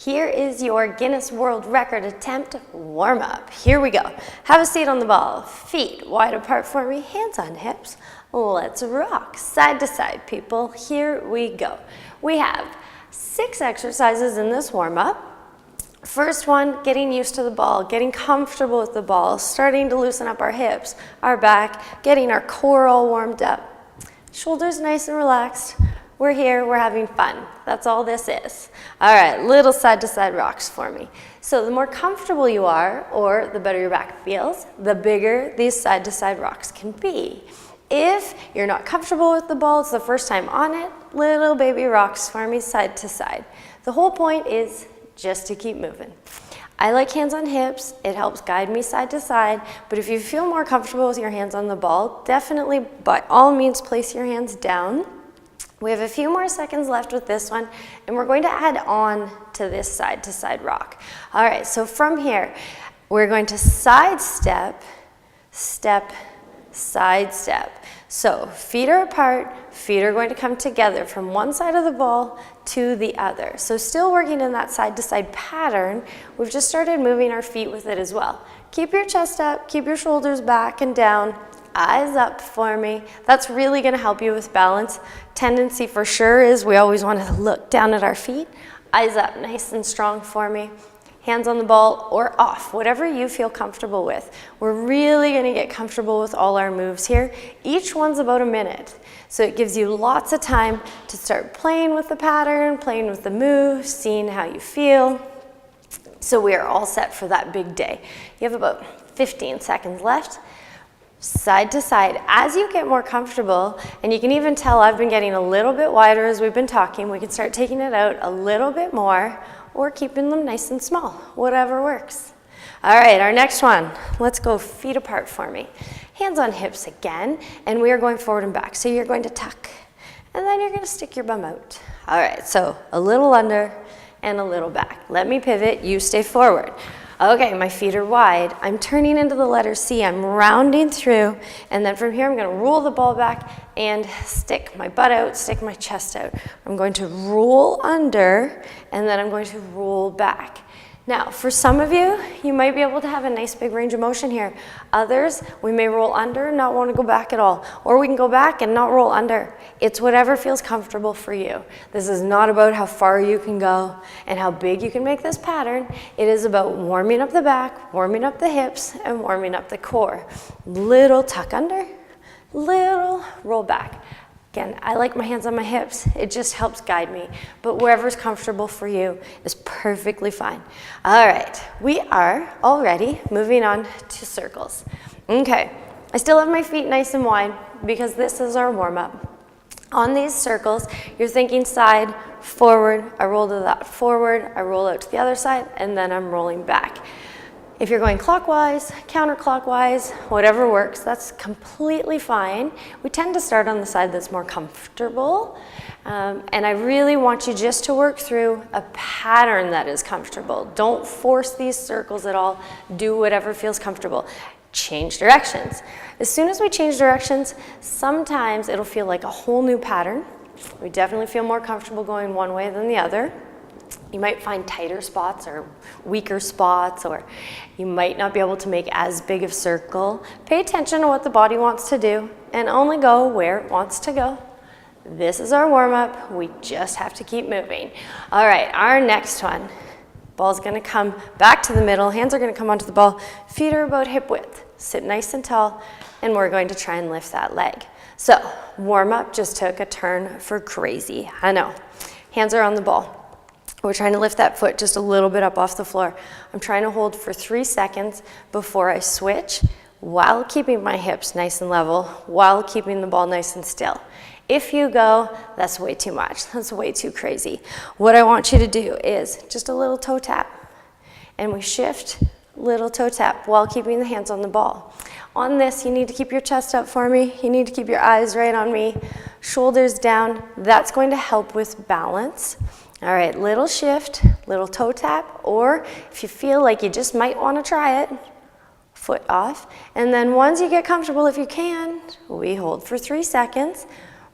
Here is your Guinness World Record attempt warm-up. Here we go. Have a seat on the ball. Feet wide apart for me, hands on hips. Let's rock. Side to side, people. Here we go. We have 6 exercises in this warm-up. First one, getting used to the ball, getting comfortable with the ball, starting to loosen up our hips, our back, getting our core all warmed up. Shoulders nice and relaxed. We're here, we're having fun. That's all this is. All right, little side-to-side rocks for me. So the more comfortable you are, or the better your back feels, the bigger these side-to-side rocks can be. If you're not comfortable with the ball, it's the first time on it, little baby rocks for me side to side. The whole point is just to keep moving. I like hands on hips. It helps guide me side to side, but if you feel more comfortable with your hands on the ball, definitely by all means place your hands down. We have a few more seconds left with this one, and we're going to add on to this side-to-side rock. All right, so from here, we're going to side step, step, side step. So feet are apart, feet are going to come together from one side of the ball to the other. So still working in that side-to-side pattern, we've just started moving our feet with it as well. Keep your chest up, keep your shoulders back and down. Eyes up for me. That's really going to help you with balance. Tendency for sure is we always want to look down at our feet. Eyes up, nice and strong for me. Hands on the ball or off, whatever you feel comfortable with. We're really going to get comfortable with all our moves here. Each one's about a minute. So it gives you lots of time to start playing with the pattern, playing with the moves, seeing how you feel. So we are all set for that big day. You have about 15 seconds left. Side to side. As you get more comfortable, and you can even tell I've been getting a little bit wider as we've been talking, we can start taking it out a little bit more or keeping them nice and small, whatever works. All right, our next one. Let's go feet apart for me. Hands on hips again, and we are going forward and back. So you're going to tuck, and then you're going to stick your bum out. All right, so a little under and a little back. Let me pivot, you stay forward. Okay, my feet are wide. I'm turning into the letter C. I'm rounding through, and then from here I'm going to roll the ball back and stick my butt out, stick my chest out. I'm going to roll under, and then I'm going to roll back. Now, for some of you, you might be able to have a nice big range of motion here. Others, we may roll under and not want to go back at all. Or we can go back and not roll under. It's whatever feels comfortable for you. This is not about how far you can go and how big you can make this pattern. It is about warming up the back, warming up the hips, and warming up the core. Little tuck under, little roll back. Again, I like my hands on my hips. It just helps guide me. But wherever's comfortable for you is perfectly fine. All right, we are already moving on to circles. Okay, I still have my feet nice and wide because this is our warm-up. On these circles, you're thinking side, forward, I roll to that forward, I roll out to the other side, and then I'm rolling back. If you're going clockwise, counterclockwise, whatever works, that's completely fine. We tend to start on the side that's more comfortable. And I really want you just to work through a pattern that is comfortable. Don't force these circles at all. Do whatever feels comfortable. Change directions. As soon as we change directions, sometimes it'll feel like a whole new pattern. We definitely feel more comfortable going one way than the other. You might find tighter spots or weaker spots, or you might not be able to make as big of a circle. Pay attention to what the body wants to do and only go where it wants to go. This is our warm-up. We just have to keep moving. All right, our next one. Ball's gonna come back to the middle. Hands are gonna come onto the ball. Feet are about hip width. Sit nice and tall, and we're going to try and lift that leg. So warm-up just took a turn for crazy. I know. Hands are on the ball. We're trying to lift that foot just a little bit up off the floor. I'm trying to hold for 3 seconds before I switch while keeping my hips nice and level, while keeping the ball nice and still. If you go, that's way too much. That's way too crazy. What I want you to do is just a little toe tap. And we shift, little toe tap while keeping the hands on the ball. On this, you need to keep your chest up for me. You need to keep your eyes right on me. Shoulders down. That's going to help with balance. All right, little shift, little toe tap, or if you feel like you just might want to try it, foot off. And then once you get comfortable, if you can, we hold for 3 seconds,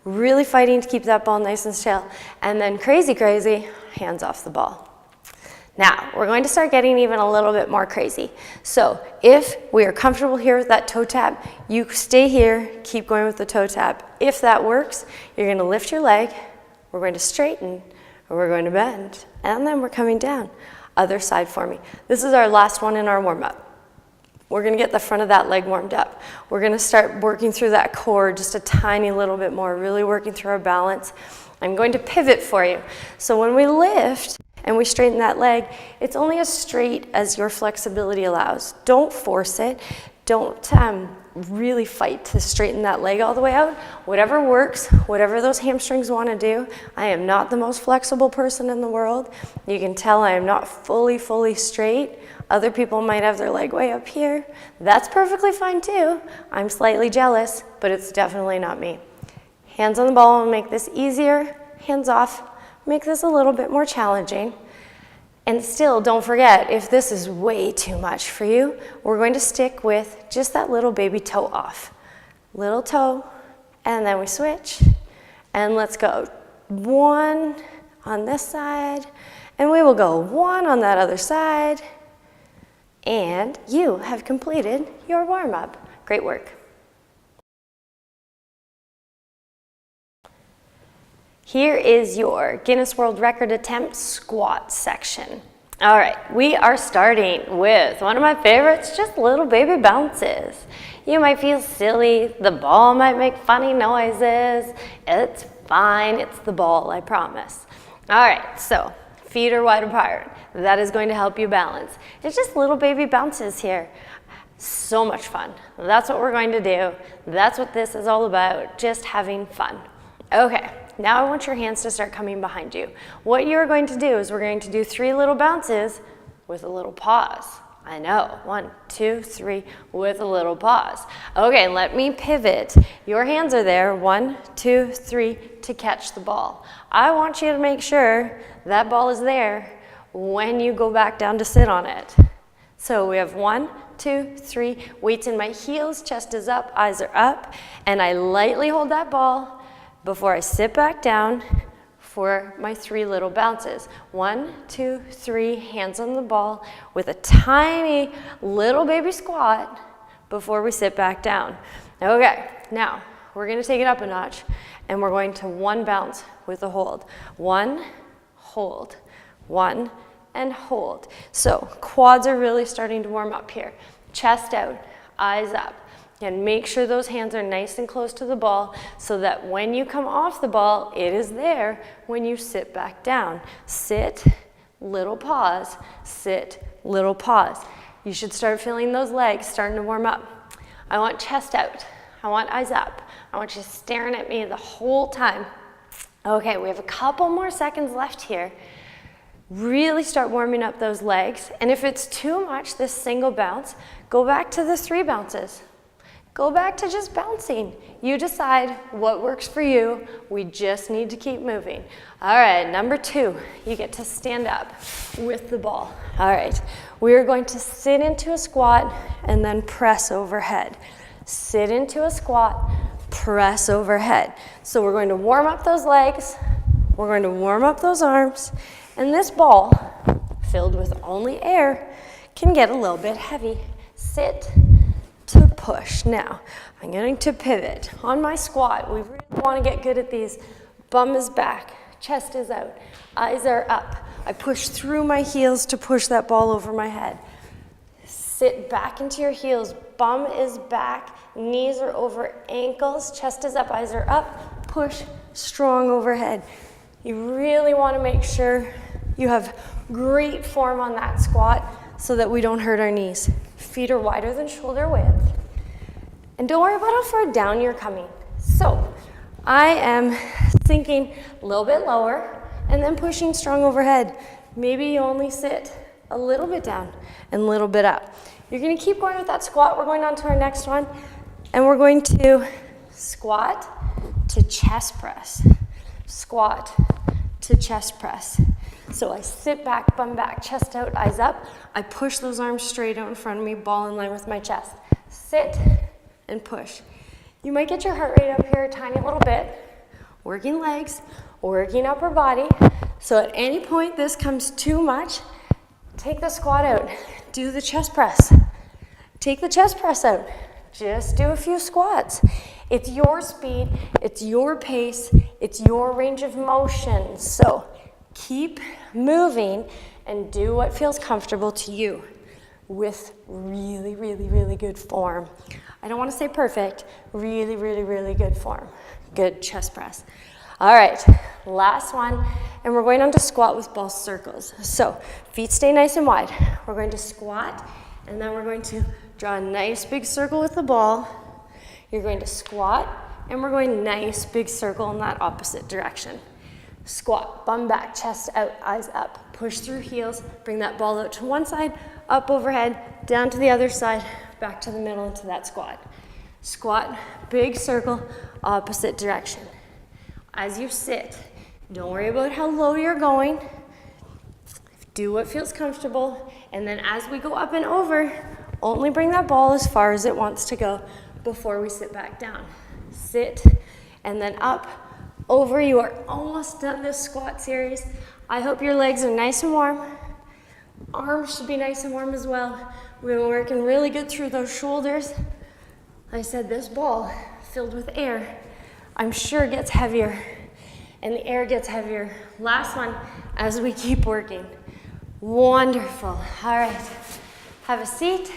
really fighting to keep that ball nice and still. And then crazy, hands off the ball. Now, we're going to start getting even a little bit more crazy. So if we are comfortable here with that toe tap, you stay here, keep going with the toe tap. If that works, you're going to lift your leg, we're going to straighten, or we're going to bend, and then we're coming down. Other side for me. This is our last one in our warm-up. We're going to get the front of that leg warmed up. We're going to start working through that core just a tiny little bit more, really working through our balance. I'm going to pivot for you. So when we lift and we straighten that leg, it's only as straight as your flexibility allows. Don't force it. Don't really fight to straighten that leg all the way out. Whatever works, whatever those hamstrings want to do. I am not the most flexible person in the world. You can tell I am not fully straight. Other people might have their leg way up here. That's perfectly fine too. I'm slightly jealous, but it's definitely not me. Hands on the ball will make this easier. Hands off, make this a little bit more challenging. And still, don't forget, if this is way too much for you, we're going to stick with just that little baby toe off. Little toe, and then we switch. And let's go 1 on this side, and we will go 1 on that other side. And you have completed your warm-up. Great work. Here is your Guinness World Record attempt squat section. All right, we are starting with one of my favorites, just little baby bounces. You might feel silly, the ball might make funny noises. It's fine, it's the ball, I promise. All right, so feet are wide apart. That is going to help you balance. It's just little baby bounces here. So much fun. That's what we're going to do. That's what this is all about, just having fun. Okay, now I want your hands to start coming behind you. What you're going to do is we're going to do 3 little bounces with a little pause. I know, 1, 2, 3, with a little pause. Okay, let me pivot. Your hands are there, 1, 2, 3, to catch the ball. I want you to make sure that ball is there when you go back down to sit on it. So we have 1, 2, 3, weights in my heels, chest is up, eyes are up, and I lightly hold that ball before I sit back down for my 3 little bounces. 1, 2, 3, hands on the ball with a tiny little baby squat before we sit back down. Okay, now we're gonna take it up a notch and we're going to 1 bounce with a hold. 1, hold, 1, and hold. So quads are really starting to warm up here. Chest out, eyes up. And make sure those hands are nice and close to the ball so that when you come off the ball, it is there when you sit back down. Sit, little pause, sit, little pause. You should start feeling those legs starting to warm up. I want chest out. I want eyes up. I want you staring at me the whole time. Okay, we have a couple more seconds left here. Really start warming up those legs. And if it's too much, this single bounce, go back to the 3 bounces. Go back to just bouncing. You decide what works for you. We just need to keep moving. All right, number 2, you get to stand up with the ball. All right, we are going to sit into a squat and then press overhead. Sit into a squat, press overhead. So we're going to warm up those legs. We're going to warm up those arms. And this ball, filled with only air, can get a little bit heavy. Sit to push. Now, I'm going to pivot. On my squat, we really want to get good at these. Bum is back, chest is out, eyes are up. I push through my heels to push that ball over my head. Sit back into your heels, bum is back, knees are over ankles, chest is up, eyes are up, push strong overhead. You really want to make sure you have great form on that squat so that we don't hurt our knees. Feet are wider than shoulder width. And don't worry about how far down you're coming. So I am sinking a little bit lower and then pushing strong overhead. Maybe you only sit a little bit down and a little bit up. You're going to keep going with that squat. We're going on to our next one. And we're going to squat to chest press. Squat to chest press. So I sit back, bum back, chest out, eyes up. I push those arms straight out in front of me, ball in line with my chest. Sit and push. You might get your heart rate up here a tiny little bit. Working legs, working upper body. So at any point this comes too much, take the squat out, do the chest press. Take the chest press out. Just do a few squats. It's your speed, it's your pace, it's your range of motion. So keep moving and do what feels comfortable to you with really, really, really good form. I don't want to say perfect, really, really, really good form. Good chest press. All right, last one, and we're going on to squat with ball circles. So feet stay nice and wide. We're going to squat, and then we're going to draw a nice big circle with the ball. You're going to squat, and we're going nice big circle in that opposite direction. Squat, bum back, chest out, eyes up. Push through heels, bring that ball out to one side, up overhead, down to the other side, back to the middle into that squat. Squat, big circle, opposite direction. As you sit, don't worry about how low you're going. Do what feels comfortable, and then as we go up and over, only bring that ball as far as it wants to go before we sit back down. Sit, and then up, over. You are almost done this squat series. I hope your legs are nice and warm. Arms should be nice and warm as well. We've been working really good through those shoulders. I said this ball filled with air, I'm sure gets heavier, and the air gets heavier. Last one as we keep working. Wonderful. All right, have a seat.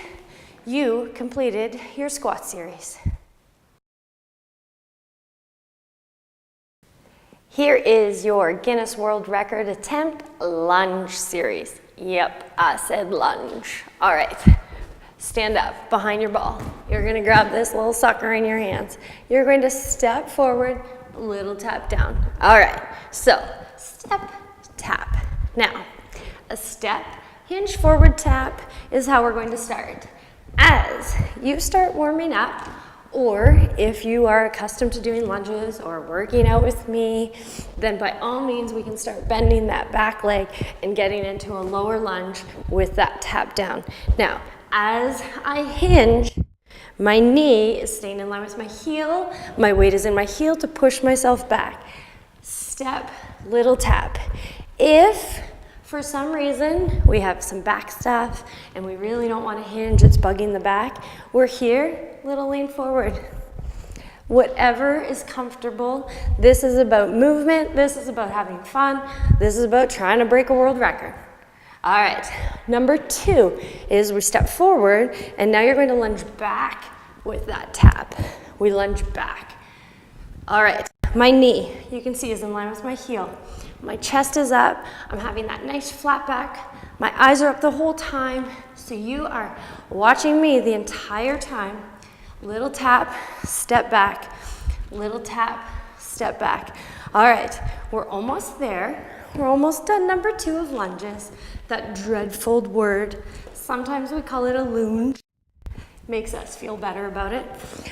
You completed your squat series. Here is your Guinness World Record attempt lunge series. Yep, I said lunge. All right, stand up behind your ball. You're gonna grab this little sucker in your hands. You're going to step forward, little tap down. All right, so step, tap. Now, a step, hinge forward tap is how we're going to start. As you start warming up, or if you are accustomed to doing lunges or working out with me, then by all means we can start bending that back leg and getting into a lower lunge with that tap down. Now, as I hinge, my knee is staying in line with my heel. My weight is in my heel to push myself back. Step, little tap. If for some reason we have some back stuff and we really don't want to hinge, it's bugging the back, we're here, little lean forward. Whatever is comfortable. This is about movement. This is about having fun. This is about trying to break a world record. All right, number 2 is we step forward, and now you're going to lunge back with that tap. We lunge back. All right, my knee, you can see, is in line with my heel. My chest is up. I'm having that nice flat back. My eyes are up the whole time, so you are watching me the entire time. Little tap, step back. Little tap, step back. All right, we're almost there. We're almost done number 2 of lunges. That dreadful word. Sometimes we call it a lunge. Makes us feel better about it.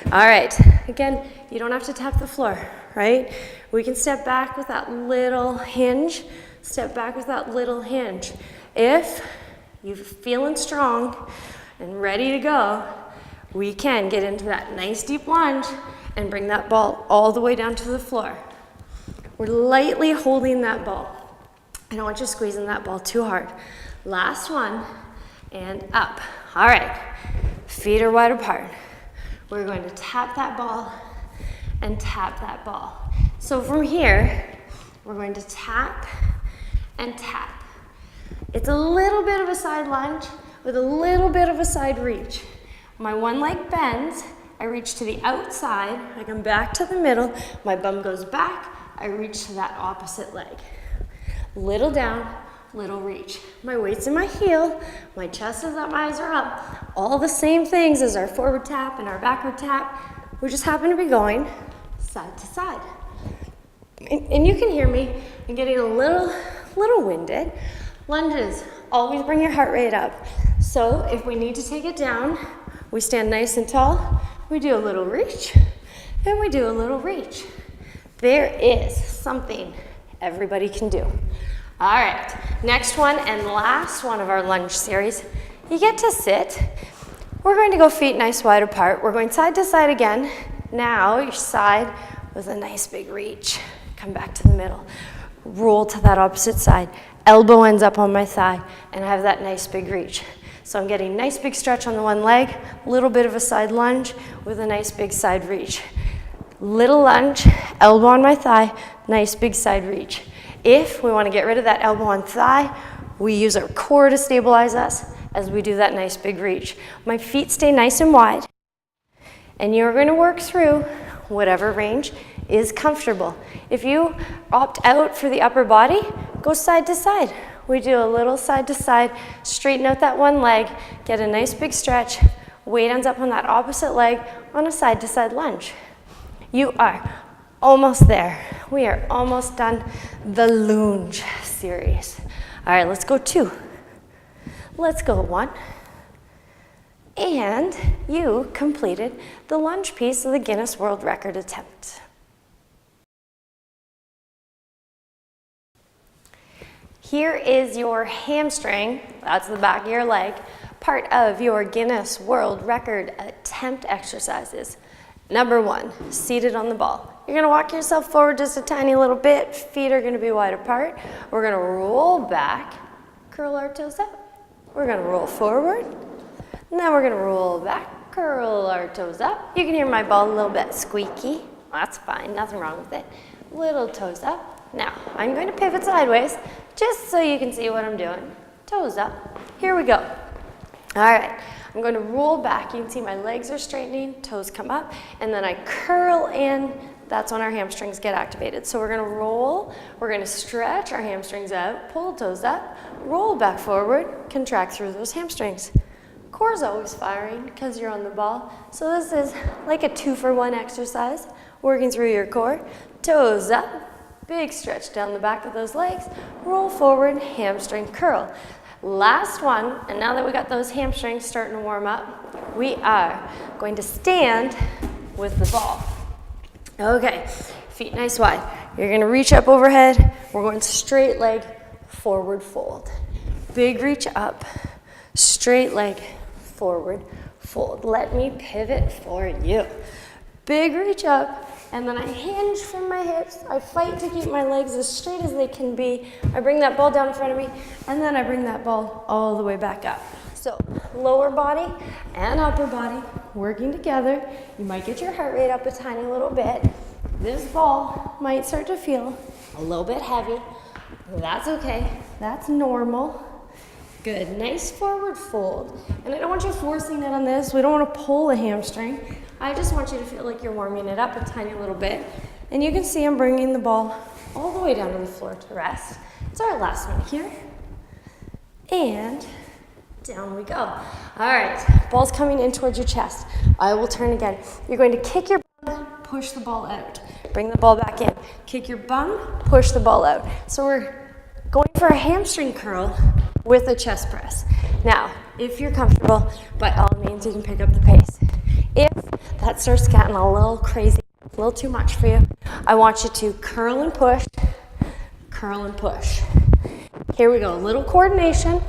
All right, again, you don't have to tap the floor, right? We can step back with that little hinge. Step back with that little hinge. If you're feeling strong and ready to go, we can get into that nice deep lunge and bring that ball all the way down to the floor. We're lightly holding that ball. I don't want you squeezing that ball too hard. Last one, and up. All right, feet are wide apart. We're going to tap that ball and tap that ball. So from here, we're going to tap and tap. It's a little bit of a side lunge with a little bit of a side reach. My one leg bends, I reach to the outside, I come back to the middle, my bum goes back, I reach to that opposite leg. Little down, little reach. My weight's in my heel, my chest is up, my eyes are up. All the same things as our forward tap and our backward tap. We just happen to be going side to side. And you can hear me, I'm getting a little winded. Lunges, always bring your heart rate up. So if we need to take it down, we stand nice and tall, we do a little reach, and we do a little reach. There is something everybody can do. All right, next one and last one of our lunge series. You get to sit. We're going to go feet nice wide apart. We're going side to side again. Now your side with a nice big reach. Come back to the middle. Roll to that opposite side. elbow ends up on my thigh, and I have that nice big reach. So I'm getting nice big stretch on the one leg, little bit of a side lunge with a nice big side reach. Little lunge, elbow on my thigh, nice big side reach. If we want to get rid of that elbow on thigh, we use our core to stabilize us as we do that nice big reach. My feet stay nice and wide, and you're going to work through whatever range is comfortable. If you opt out for the upper body, go side to side. We do a little side to side, straighten out that one leg, get a nice big stretch, weight ends up on that opposite leg on a side to side lunge. You are almost there. We are almost done the lunge series. All right, let's go 2. Let's go 1. And you completed the lunge piece of the Guinness World Record attempt. Here is your hamstring, that's the back of your leg, part of your Guinness World Record attempt exercises. Number 1, seated on the ball. You're gonna walk yourself forward just a tiny little bit, feet are gonna be wide apart. We're gonna roll back, curl our toes up. We're gonna roll forward, and then we're gonna roll back, curl our toes up. You can hear my ball a little bit squeaky. That's fine, nothing wrong with it. Little toes up. Now, I'm going to pivot sideways, just so you can see what I'm doing. Toes up. Here we go. All right, I'm going to roll back. You can see my legs are straightening, toes come up, and then I curl in. That's when our hamstrings get activated. So we're going to roll, we're going to stretch our hamstrings out, pull toes up, roll back forward, contract through those hamstrings. Core's always firing because you're on the ball. So this is like a 2-for-1 exercise, working through your core. Toes up, big stretch down the back of those legs, roll forward, hamstring curl. Last one, and now that we got those hamstrings starting to warm up, we are going to stand with the ball. Okay, feet nice wide. You're gonna reach up overhead. We're going straight leg, forward fold. Big reach up, straight leg, forward fold. Let me pivot for you. Big reach up, and then I hinge from my hips. I fight to keep my legs as straight as they can be. I bring that ball down in front of me, and then I bring that ball all the way back up. So lower body and upper body working together. You might get your heart rate up a tiny little bit. This ball might start to feel a little bit heavy. That's okay. That's normal. Good. Nice forward fold. And I don't want you forcing it on this. We don't want to pull a hamstring. I just want you to feel like you're warming it up a tiny little bit. And you can see I'm bringing the ball all the way down to the floor to rest. It's our last one here. And down we go. All right, ball's coming in towards your chest. I will turn again. You're going to kick your bum, push the ball out. Bring the ball back in. Kick your bum, push the ball out. So we're going for a hamstring curl with a chest press. Now, if you're comfortable, by all means, you can pick up the pace. If that starts getting a little crazy, a little too much for you, I want you to curl and push, curl and push. Here we go, a little coordination.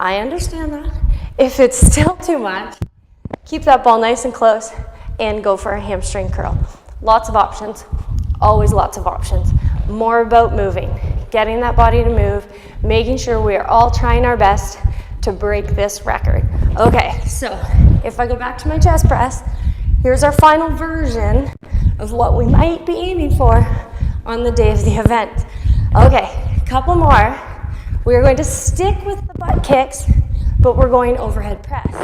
I understand that. If it's still too much, keep that ball nice and close and go for a hamstring curl. Lots of options, always lots of options. More about moving, getting that body to move, making sure we are all trying our best to break this record. Okay, so if I go back to my chest press, here's our final version of what we might be aiming for on the day of the event. Okay, a couple more. We are going to stick with the butt kicks, but we're going overhead press.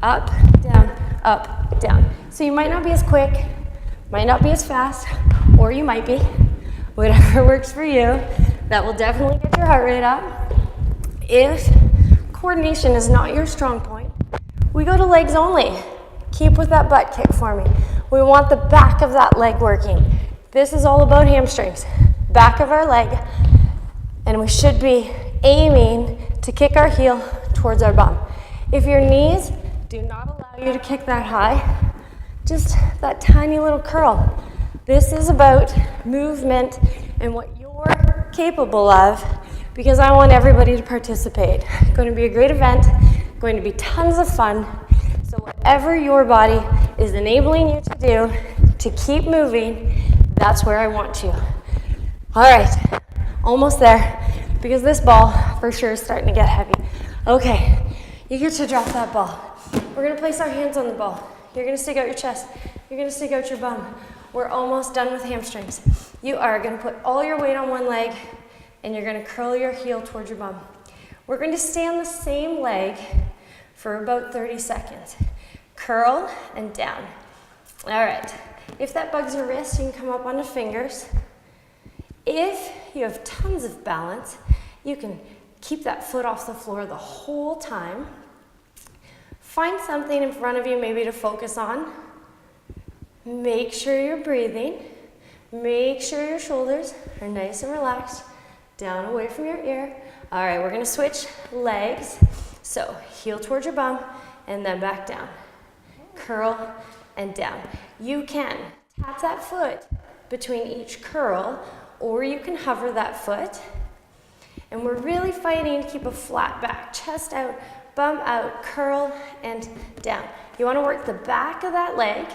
Up, down. So you might not be as quick, might not be as fast, or you might be. Whatever works for you. That will definitely get your heart rate up. If coordination is not your strong point, we go to legs only. Keep with that butt kick for me. We want the back of that leg working. This is all about hamstrings. Back of our leg, and we should be aiming to kick our heel towards our bum. If your knees do not allow you to kick that high, just that tiny little curl. This is about movement and what you're capable of, because I want everybody to participate. It's going to be a great event, going to be tons of fun. So whatever your body is enabling you to do to keep moving, that's where I want you. All right, almost there. because this ball for sure is starting to get heavy. Okay, you get to drop that ball. We're gonna place our hands on the ball. You're gonna stick out your chest. You're gonna stick out your bum. We're almost done with hamstrings. You are gonna put all your weight on one leg and you're gonna curl your heel towards your bum. We're going to stay on the same leg for about 30 seconds. Curl and down. All right, if that bugs your wrist, you can come up on the fingers. If you have tons of balance, you can keep that foot off the floor the whole time. Find something in front of you maybe to focus on. Make sure you're breathing. Make sure your shoulders are nice and relaxed, down away from your ear. All right, we're gonna switch legs. So heel towards your bum and then back down. Curl and down. You can tap that foot between each curl, or you can hover that foot. And we're really fighting to keep a flat back. Chest out, bum out, curl and down. You wanna work the back of that leg.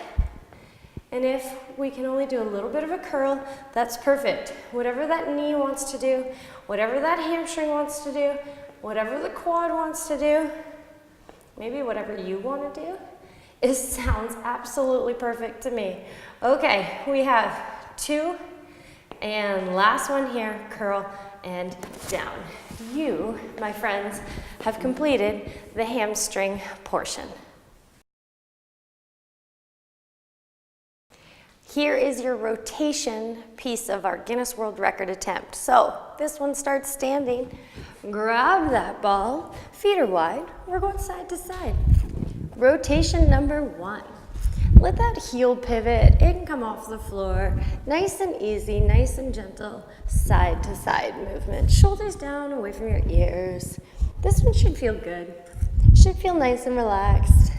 And if we can only do a little bit of a curl, that's perfect. Whatever that knee wants to do, whatever that hamstring wants to do, whatever the quad wants to do, maybe whatever you want to do, it sounds absolutely perfect to me. Okay, we have 2, and last one here, curl and down. You, my friends, have completed the hamstring portion. Here is your rotation piece of our Guinness World Record attempt. So this one starts standing. Grab that ball, feet are wide. We're going side to side. Rotation number 1. Let that heel pivot. It can come off the floor. Nice and easy, nice and gentle, side to side movement. Shoulders down, away from your ears. This one should feel good. Should feel nice and relaxed.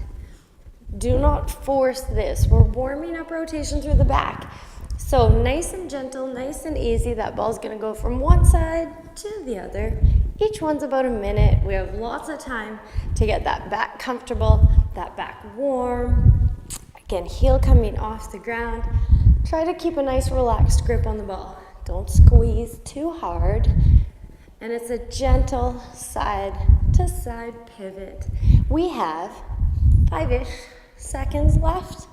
Do not force this. We're warming up rotation through the back. So nice and gentle, nice and easy. That ball's gonna go from one side to the other. Each one's about a minute. We have lots of time to get that back comfortable, that back warm. Again, heel coming off the ground. Try to keep a nice relaxed grip on the ball. Don't squeeze too hard. And it's a gentle side to side pivot. We have 5-ish seconds left.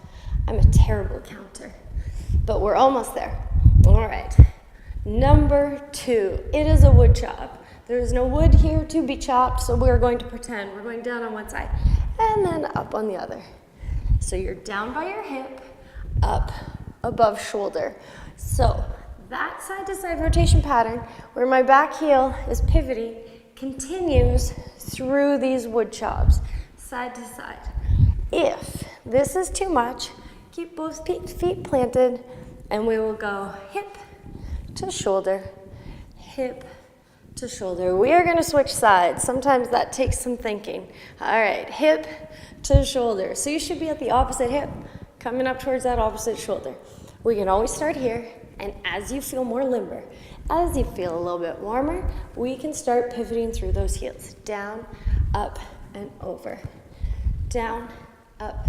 I'm a terrible counter, but we're almost there. All right, number 2, it is a wood chop. There is no wood here to be chopped, so we're going to pretend we're going down on one side and then up on the other. So you're down by your hip, up above shoulder. So that side to side rotation pattern where my back heel is pivoting continues through these wood chops, side to side. If this is too much, keep both feet planted and we will go hip to shoulder, hip to shoulder. We are going to switch sides. Sometimes that takes some thinking. All right, hip to shoulder. So you should be at the opposite hip, coming up towards that opposite shoulder. We can always start here, and as you feel more limber, as you feel a little bit warmer, we can start pivoting through those heels. Down, up, and over. Down, up,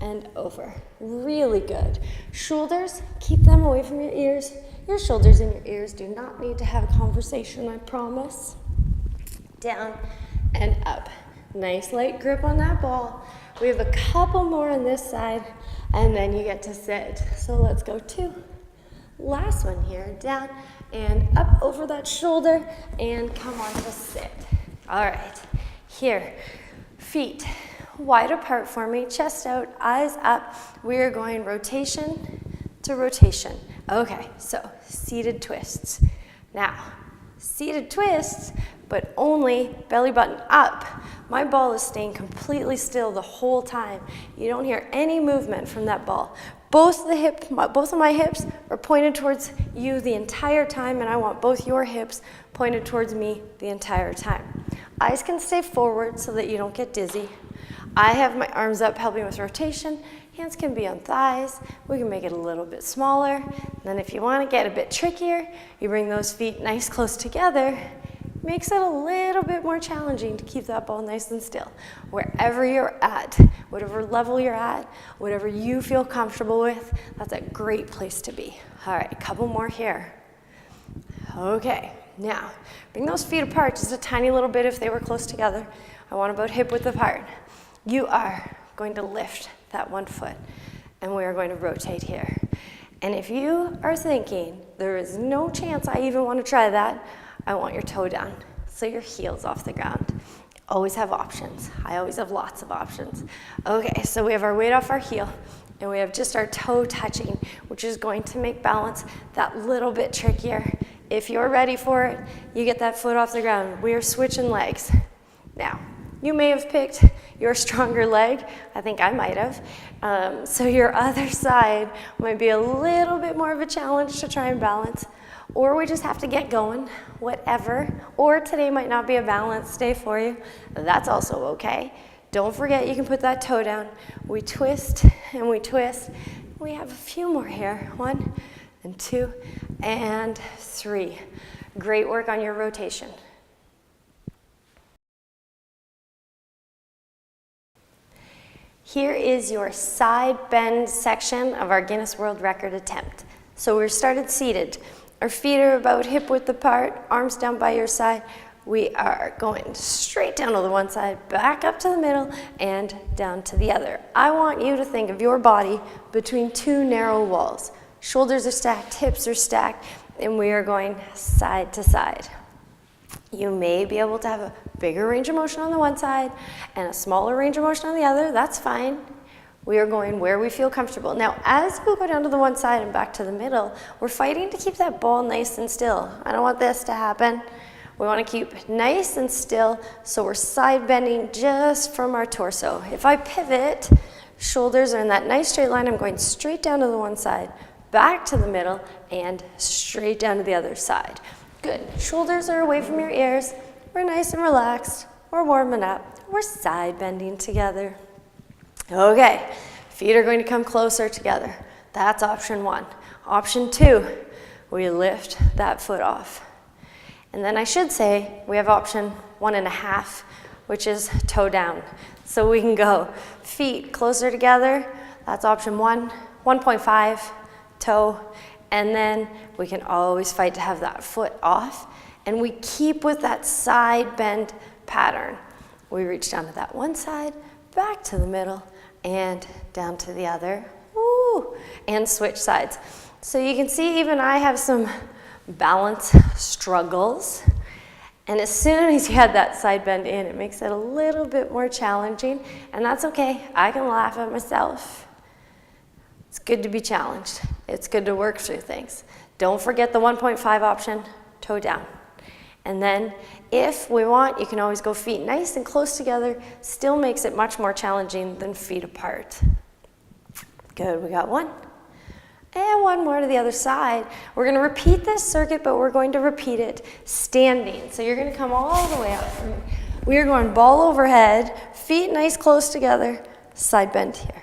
and over. Really good. Shoulders, keep them away from your ears. Your shoulders and your ears do not need to have a conversation, I promise. Down and up. Nice light grip on that ball. We have a couple more on this side, and then you get to sit. So let's go 2. Last one here. Down and up over that shoulder, and come on to sit. All right. Here, feet wide apart for me, chest out, eyes up. We are going rotation to rotation. Okay, so seated twists. Now, seated twists, but only belly button up. My ball is staying completely still the whole time. You don't hear any movement from that ball. Both of my hips are pointed towards you the entire time, and I want both your hips pointed towards me the entire time. Eyes can stay forward so that you don't get dizzy. I have my arms up helping with rotation. Hands can be on thighs. We can make it a little bit smaller. And then if you want to get a bit trickier, you bring those feet nice close together. Makes it a little bit more challenging to keep that ball nice and still. Wherever you're at, whatever level you're at, whatever you feel comfortable with, that's a great place to be. All right, a couple more here. Okay, now bring those feet apart just a tiny little bit if they were close together. I want about hip width apart. You are going to lift that one foot, and we are going to rotate here. And if you are thinking, there is no chance I even want to try that, I want your toe down, so your heel's off the ground. Always have options. I always have lots of options. Okay, so we have our weight off our heel, and we have just our toe touching, which is going to make balance that little bit trickier. If you're ready for it, you get that foot off the ground. We are switching legs. Now, you may have picked your stronger leg. I think I might have. So your other side might be a little bit more of a challenge to try and balance. Or we just have to get going, whatever. Or today might not be a balanced day for you. That's also okay. Don't forget you can put that toe down. We twist and we twist. We have a few more here. 1 and 2 and 3. Great work on your rotation. Here is your side bend section of our Guinness World Record attempt. So we're started seated. Our feet are about hip width apart, arms down by your side. We are going straight down to the one side, back up to the middle, and down to the other. I want you to think of your body between two narrow walls. Shoulders are stacked, hips are stacked, and we are going side to side. You may be able to have a bigger range of motion on the one side and a smaller range of motion on the other. That's fine. We are going where we feel comfortable. Now, as we go down to the one side and back to the middle, we're fighting to keep that ball nice and still. I don't want this to happen. We want to keep nice and still, so we're side bending just from our torso. If I pivot, shoulders are in that nice straight line. I'm going straight down to the one side, back to the middle, and straight down to the other side. Good. Shoulders are away from your ears. We're nice and relaxed. We're warming up. We're side bending together. Okay, feet are going to come closer together. That's option 1. Option 2, we lift that foot off. And then I should say we have option 1.5, which is toe down. So we can go feet closer together. That's option 1, 1.5, toe. And then we can always fight to have that foot off. And we keep with that side bend pattern. We reach down to that one side, back to the middle, and down to the other. Woo! And switch sides. So you can see even I have some balance struggles. And as soon as you had that side bend in, it makes it a little bit more challenging. And that's okay. I can laugh at myself. It's good to be challenged. It's good to work through things. Don't forget the 1.5 option, toe down. And then if we want, you can always go feet nice and close together. Still makes it much more challenging than feet apart. Good, we got 1. And 1 more to the other side. We're going to repeat this circuit, but we're going to repeat it standing. So you're going to come all the way up. We are going ball overhead, feet nice close together, side bend here.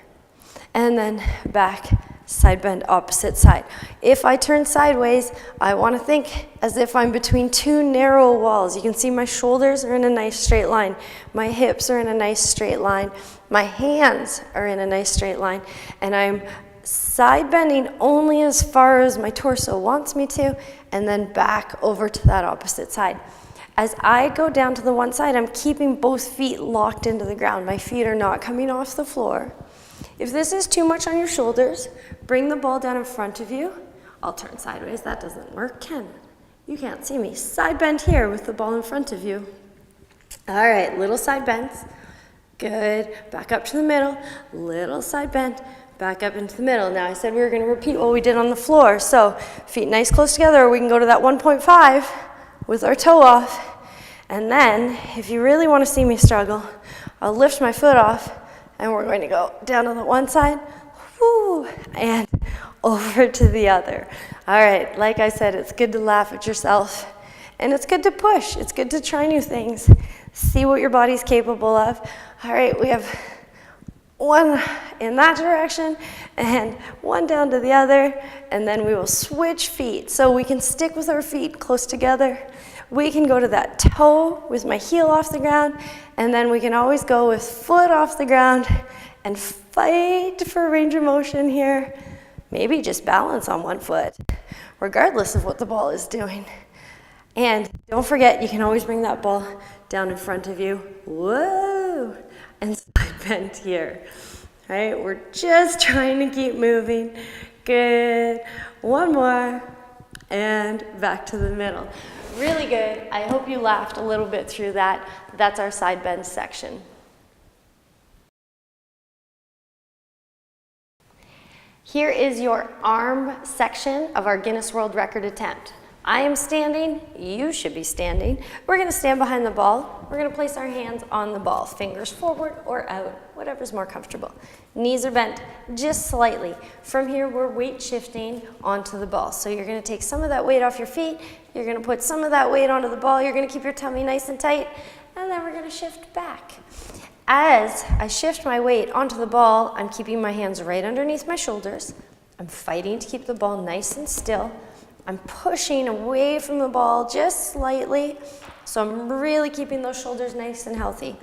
And then back, side bend opposite side. If I turn sideways, I want to think as if I'm between two narrow walls. You can see my shoulders are in a nice straight line. My hips are in a nice straight line. My hands are in a nice straight line. And I'm side bending only as far as my torso wants me to, and then back over to that opposite side. As I go down to the one side, I'm keeping both feet locked into the ground. My feet are not coming off the floor. If this is too much on your shoulders, bring the ball down in front of you. I'll turn sideways. That doesn't work, can it? You can't see me. Side bend here with the ball in front of you. All right, little side bends. Good. Back up to the middle. Little side bend. Back up into the middle. Now I said we were going to repeat what we did on the floor. So feet nice close together, or we can go to that 1.5 with our toe off. And then, if you really want to see me struggle, I'll lift my foot off, and we're going to go down on the one side, whoo, and over to the other. All right, like I said, it's good to laugh at yourself, and it's good to push. It's good to try new things, see what your body's capable of. All right, we have 1 in that direction and 1 down to the other, and then we will switch feet. So we can stick with our feet close together. We can go to that toe with my heel off the ground, and then we can always go with foot off the ground and fight for range of motion here. Maybe just balance on one foot, regardless of what the ball is doing. And don't forget, you can always bring that ball down in front of you. Whoa! And side bend here. All right, we're just trying to keep moving. Good. One more. And back to the middle. Really good. I hope you laughed a little bit through that. That's our side bend section. Here is your arm section of our Guinness World Record attempt. I am standing, you should be standing. We're gonna stand behind the ball. We're gonna place our hands on the ball, fingers forward or out, whatever's more comfortable. Knees are bent just slightly. From here, we're weight shifting onto the ball. So you're gonna take some of that weight off your feet, you're gonna put some of that weight onto the ball, you're gonna keep your tummy nice and tight, and then we're gonna shift back. As I shift my weight onto the ball, I'm keeping my hands right underneath my shoulders. I'm fighting to keep the ball nice and still. I'm pushing away from the ball just slightly, so I'm really keeping those shoulders nice and healthy.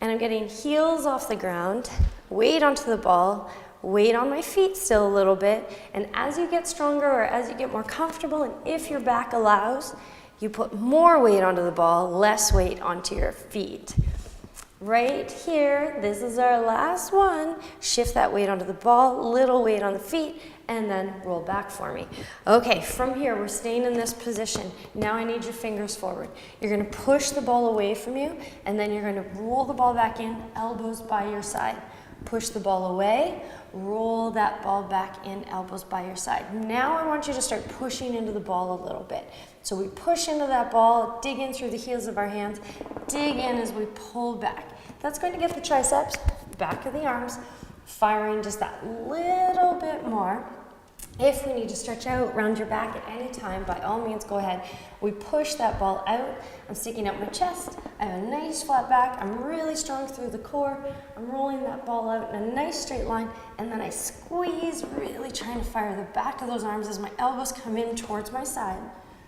And I'm getting heels off the ground, weight onto the ball, weight on my feet still a little bit, and as you get stronger or as you get more comfortable, and if your back allows, you put more weight onto the ball, less weight onto your feet. Right here, this is our last one. Shift that weight onto the ball, little weight on the feet, and then roll back for me. Okay, from here, we're staying in this position. Now I need your fingers forward. You're gonna push the ball away from you, and then you're gonna roll the ball back in, elbows by your side. Push the ball away, roll that ball back in, elbows by your side. Now I want you to start pushing into the ball a little bit. So we push into that ball, dig in through the heels of our hands, dig in as we pull back. That's going to get the triceps, back of the arms, firing just that little bit more. If we need to stretch out, round your back at any time, by all means, go ahead. We push that ball out. I'm sticking out my chest. I have a nice flat back. I'm really strong through the core. I'm rolling that ball out in a nice straight line, and then I squeeze, really trying to fire the back of those arms as my elbows come in towards my side.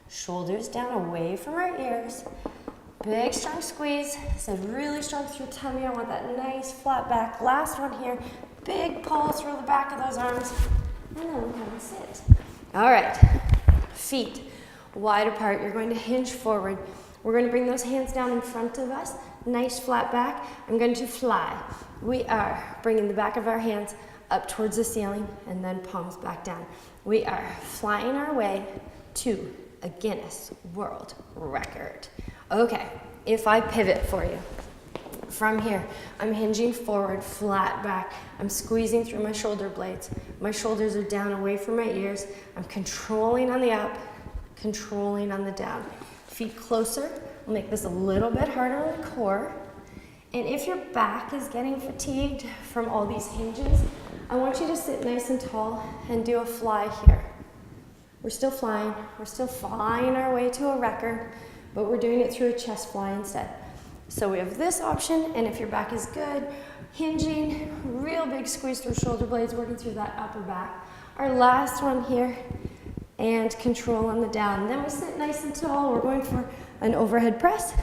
Shoulders down away from our ears. Big, strong squeeze. So really strong through tummy. I want that nice flat back. Last one here. Big pull through the back of those arms. And then we're going to sit. All right. Feet wide apart. You're going to hinge forward. We're going to bring those hands down in front of us. Nice flat back. I'm going to fly. We are bringing the back of our hands up towards the ceiling and then palms back down. We are flying our way to a Guinness World Record. Okay, if I pivot for you, from here, I'm hinging forward, flat back. I'm squeezing through my shoulder blades. My shoulders are down away from my ears. I'm controlling on the up, controlling on the down. Feet closer. We'll make this a little bit harder on the core. And if your back is getting fatigued from all these hinges, I want you to sit nice and tall and do a fly here. We're still flying. We're still flying our way to a record, but we're doing it through a chest fly instead. So we have this option, and if your back is good, hinging, real big squeeze through shoulder blades, working through that upper back. Our last one here, and control on the down. Then we sit nice and tall. We're going for an overhead press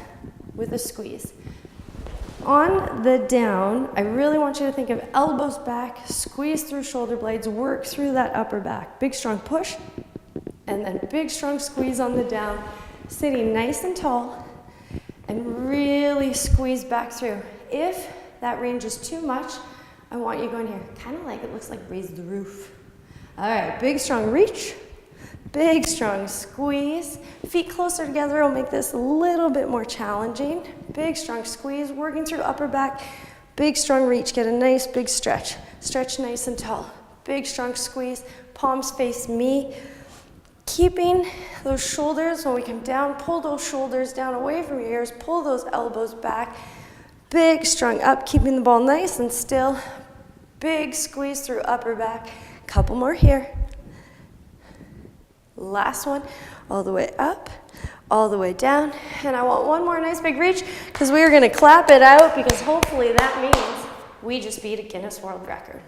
with a squeeze. On the down, I really want you to think of elbows back, squeeze through shoulder blades, work through that upper back. Big strong push, and then big strong squeeze on the down, sitting nice and tall, and really squeeze back through. If that range is too much, I want you going here, kind of like it looks like raise the roof. All right, big strong reach, big strong squeeze. Feet closer together will make this a little bit more challenging. Big strong squeeze, working through upper back. Big strong reach, get a nice big stretch. Stretch nice and tall. Big strong squeeze, palms face me. Keeping those shoulders, when we come down, pull those shoulders down away from your ears, pull those elbows back. Big strong up, keeping the ball nice and still. Big squeeze through upper back. Couple more here. Last one, all the way up, all the way down. And I want one more nice big reach because we are going to clap it out because hopefully that means we just beat a Guinness World Record.